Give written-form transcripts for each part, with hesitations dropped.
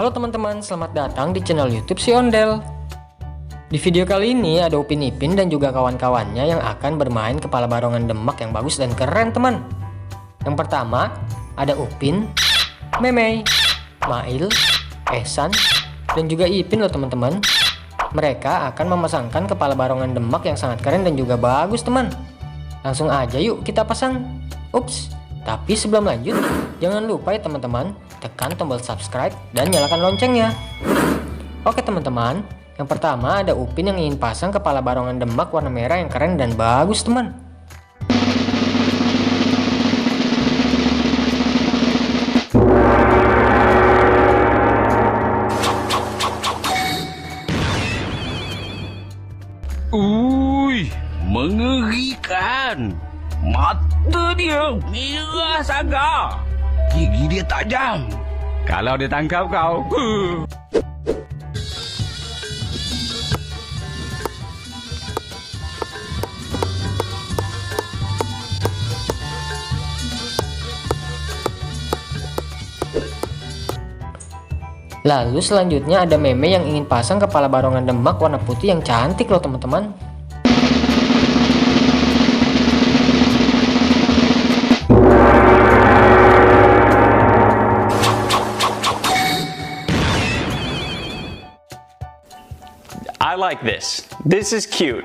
Halo teman-teman, selamat datang di channel YouTube Si Ondel. Di video kali ini ada Upin Ipin dan juga kawan-kawannya yang akan bermain kepala barongan Demak yang bagus dan keren teman. Yang pertama ada Upin, Memei, Mail, Ehsan, dan juga Ipin loh teman-teman. Mereka akan memasangkan kepala barongan Demak yang sangat keren dan juga bagus teman. Langsung aja yuk kita pasang. Ups, tapi sebelum lanjut jangan lupa ya teman-teman, tekan tombol subscribe dan nyalakan loncengnya. Oke teman-teman, yang pertama ada Upin yang ingin pasang kepala barongan Demak warna merah yang keren dan bagus teman. Mengerikan. Mata dia merah sangat. Gigi dia tajam. Kalau dia tangkap kau. Lalu selanjutnya ada Meme yang ingin pasang kepala barongan Demak warna putih yang cantik loh teman-teman. I like this. This is cute.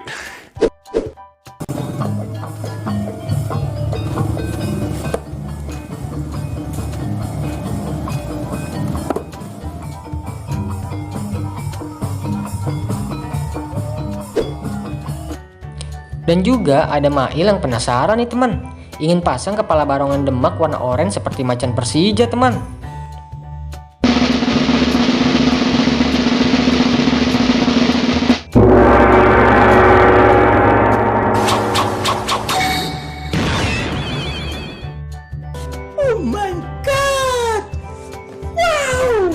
Dan juga ada Mail yang penasaran nih teman, ingin pasang kepala barongan Demak warna oranye seperti macan Persija teman. Oh my god. Wow.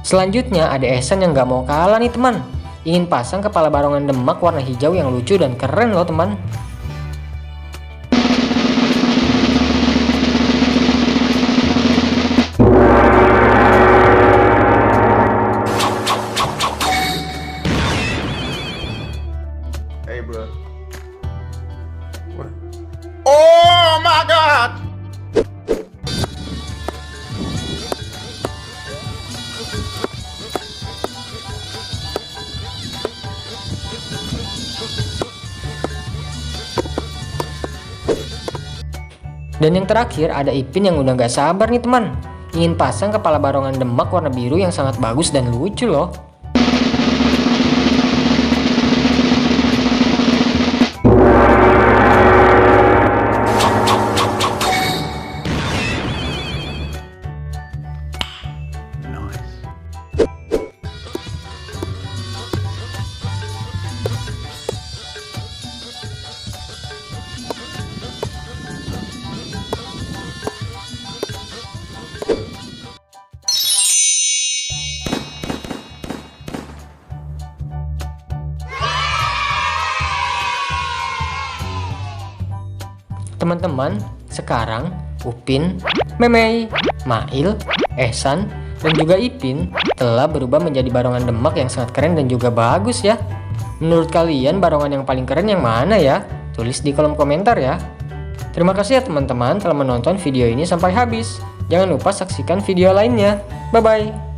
Selanjutnya ada Ehsan yang gak mau kalah nih teman, ingin pasang kepala barongan Demak warna hijau yang lucu dan keren loh teman. Hey bro. Oh my god. Dan yang terakhir ada Ipin yang udah gak sabar nih teman, ingin pasang kepala barongan Demak warna biru yang sangat bagus dan lucu loh. Teman-teman, sekarang Upin, Memei, Mail, Ehsan, dan juga Ipin telah berubah menjadi barongan Demak yang sangat keren dan juga bagus ya. Menurut kalian barongan yang paling keren yang mana ya? Tulis di kolom komentar ya. Terima kasih ya teman-teman telah menonton video ini sampai habis. Jangan lupa saksikan video lainnya. Bye-bye.